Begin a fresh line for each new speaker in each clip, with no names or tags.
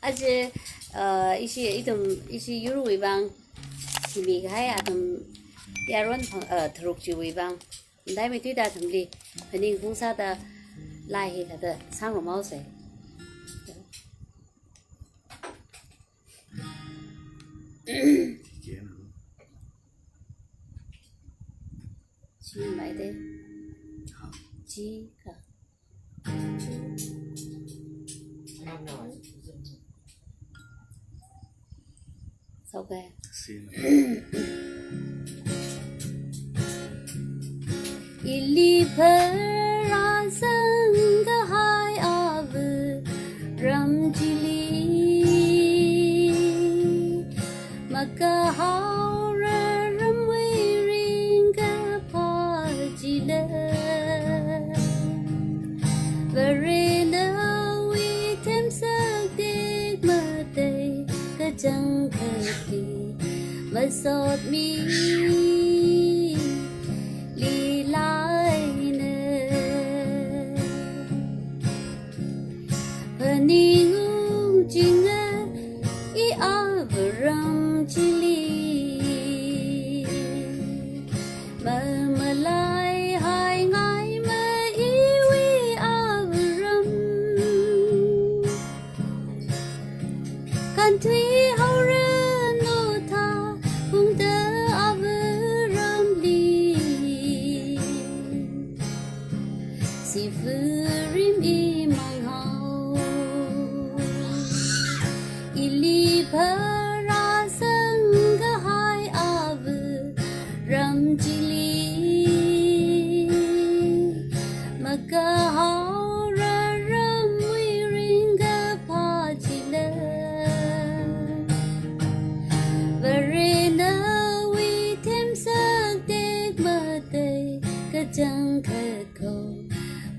aje isi yuru wibang simi hai atum yaron thruk chi wibang dai mi tuida thumli haning khungsa da lai he da sang ro mau se chi mai de chi ka okay. Ili phara sang hai av ram chili maka haura ram we ringa pa chila verena we tem sak dik mate ka chang khati masot mi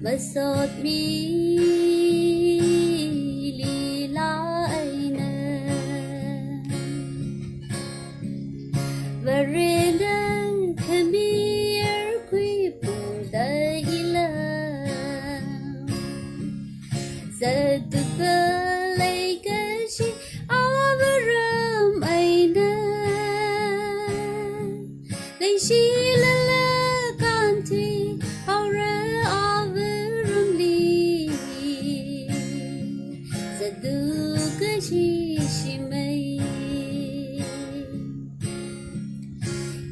Masot mi li lai na Verena kamir kui puda ila Zaduka laikashi avaram aina Laishi lala kanti aura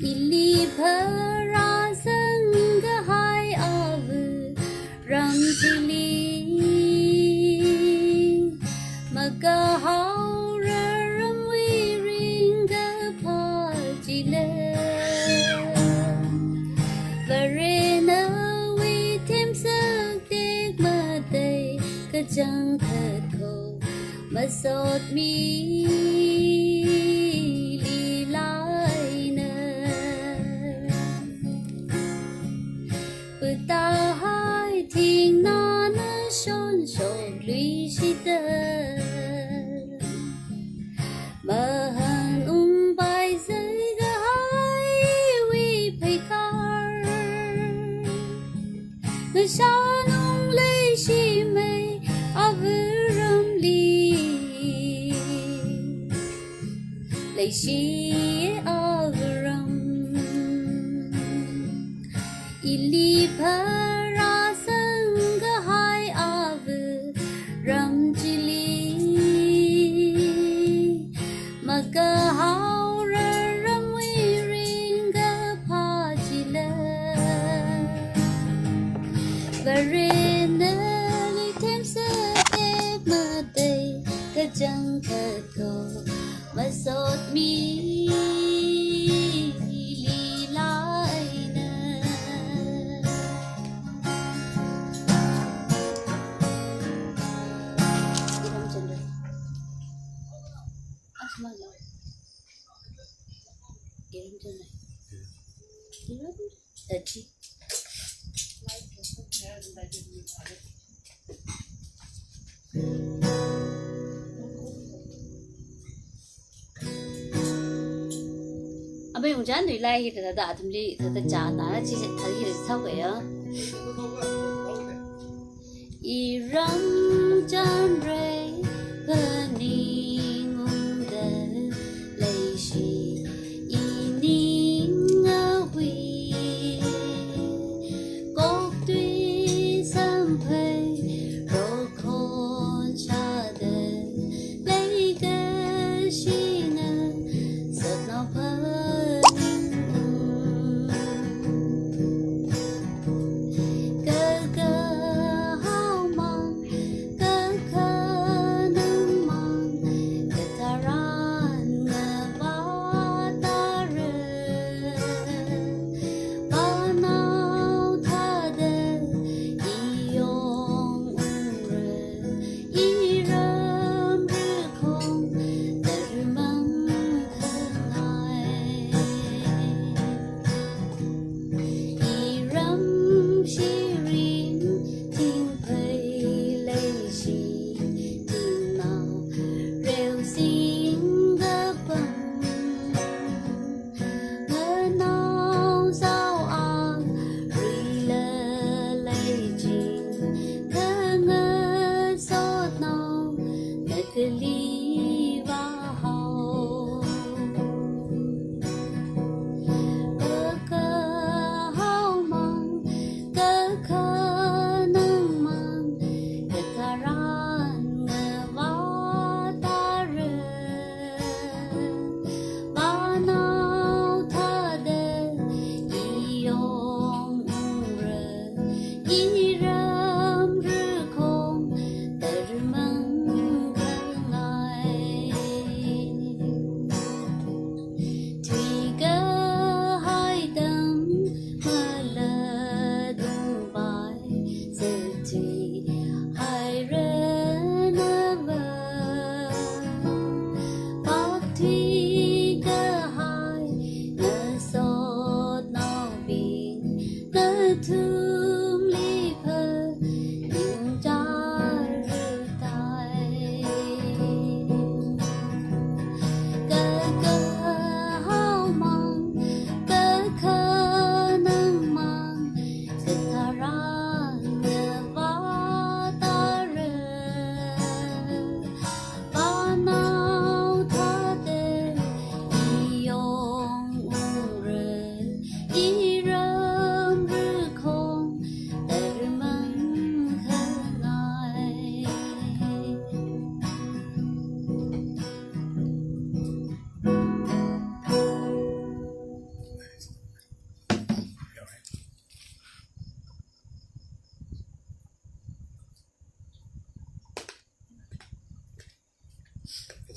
Ili phara sang hai av ram chili maka haura ram we ringa pa chila verena we tem sak dik mate ka chang khat ko masot mi ta hai thiên na na son son lũy sĩ tơ mà hàn bài giới gái uy phải car người sao nung lấy sĩ mây avuram li lấy sĩ avuram Ili phara sang hai av ram chili maka haura ram we ringa pa chila Verena li tem sak dik mate ka chang khat ko masot mi Abe yung dyan nui lai hita tada atumli tada jaan na chi thari hita thau kaya I ram jan re pani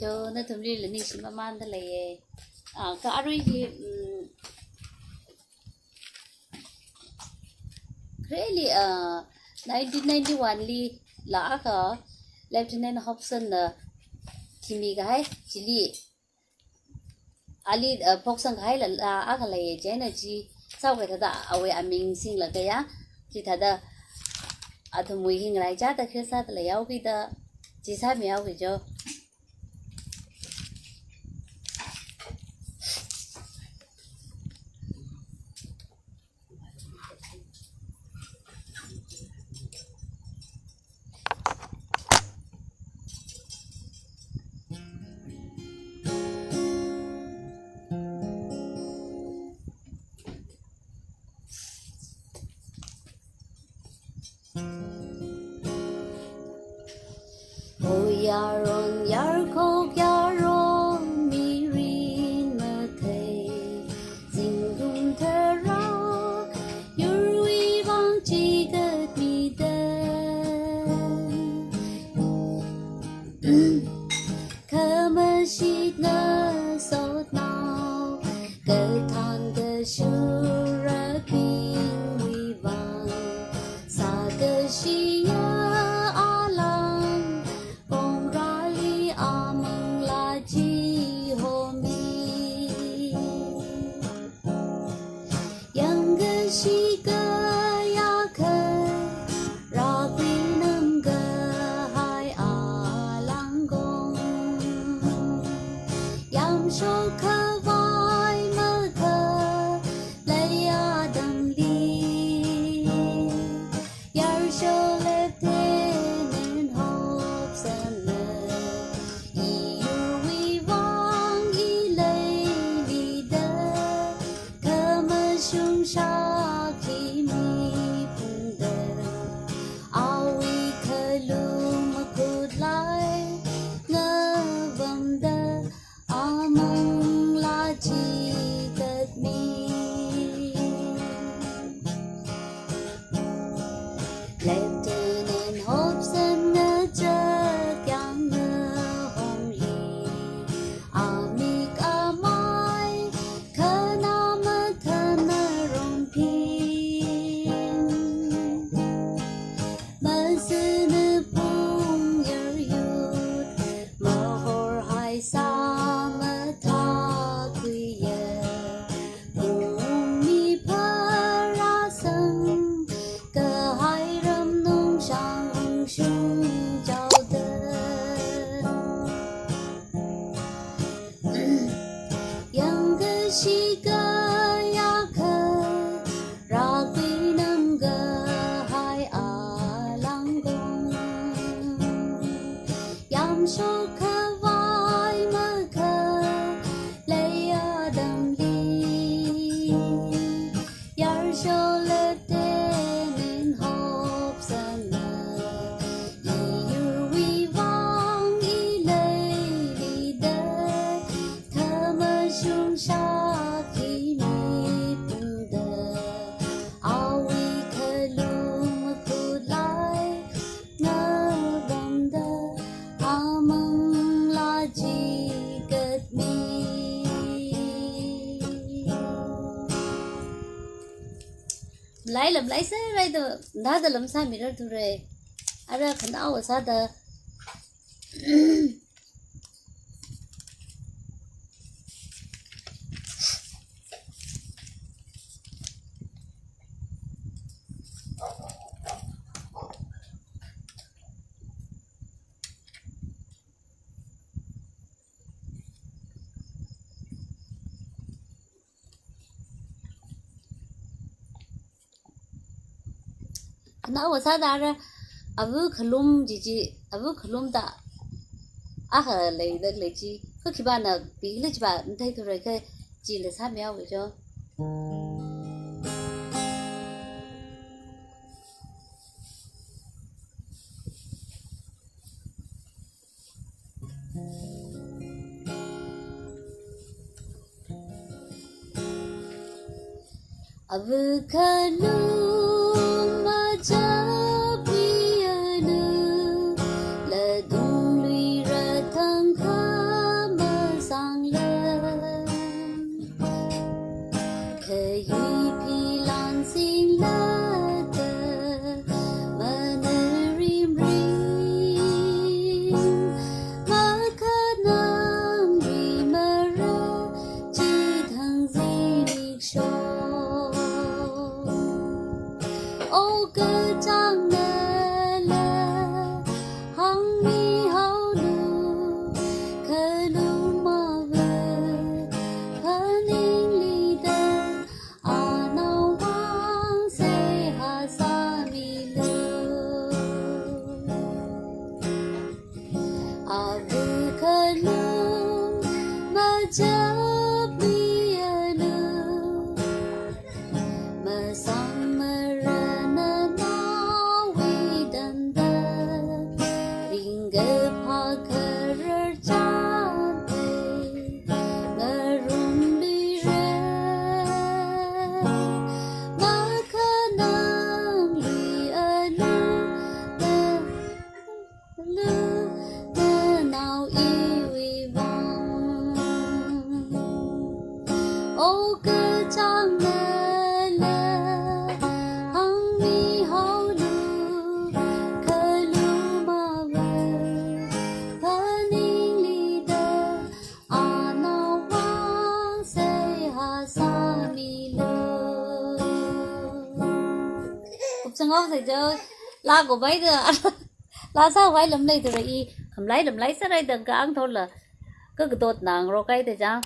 cho nó thầm đi là nị mà man thế này cả rồi thì really 1991 li là cả Lieutenant Hobson thì mi cái chỉ li ali phok sang cái là cái này chế này chỉ sau cái thật away aming sinh là cái á chỉ thật thầm mùi hình lại chắc ta khi sao ta lấy áo cái ta chỉ sao mi áo cái cho Yaron yarkok yaron mirin matay zingun terak yurui bang chigat midan kamashit na sot now gatan ga shura bin wibang sa ga shiya I'm sư nữ bung yar yut mơ hor hai sa mơ tha quy ye bung mi phơ ra sân cơ hai râm nông sang sung chào đơn yang cơ shi cơ ya khơ ra quy nam cơ hai a lang gong yam sho khơ vai mơ khơ lê a đầm li yar sho lê tê nên hộp sân mơ y vi vang y lê li đê thơ mơ sung sa khi mi bung đê ao vi khơ lum khu lai ngơ bông đê a mong la chi kết mi lấy làm lấy sao đây đó đã được làm sao mình ra thôi rồi à ra khẩn áo ở sao đó khẩn áo ở sao đó ra à vừa khlum gì à vừa khlum ta à hả lấy chi có khi bạn là bí lấy chi bạn thấy thôi rồi cái chỉ là sao mèo vậy cho à vừa khlum mà chấp bi anu là dung lụy ra thăng khá mơ sang lên khơi huy pi lan xin la tơ mà nơ rim rim mà khát nam vì mơ ra chỉ thăng di lịch sâu ô cơ trang nè lè hăng mi hao lu khơ lu ma về khơ ninh li đê à nao vang se ha sa mi lu à vu khơ lu ma chấp bi anu mà sang mơ ra na na vi đan đê ring gơ pha khơ rơ cha tê ngơ rung đi rê mà khơ nam lì ơ lu đê nào y vi vang ô cơ trang nè lè hăng mi hao lu khơ lu ma về khơ ninh li đê à nao vang se ha sa mi lu cục sang ốc thầy chơi la của mấy đứa la sao vậy làm đây rồi y làm lấy sao đây đừng cái ăn thôi là cái tốt nàng rồi cái thì sao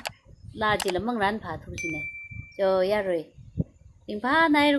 la chỉ là mang ran phá thu gì này cho ya rồi in phá này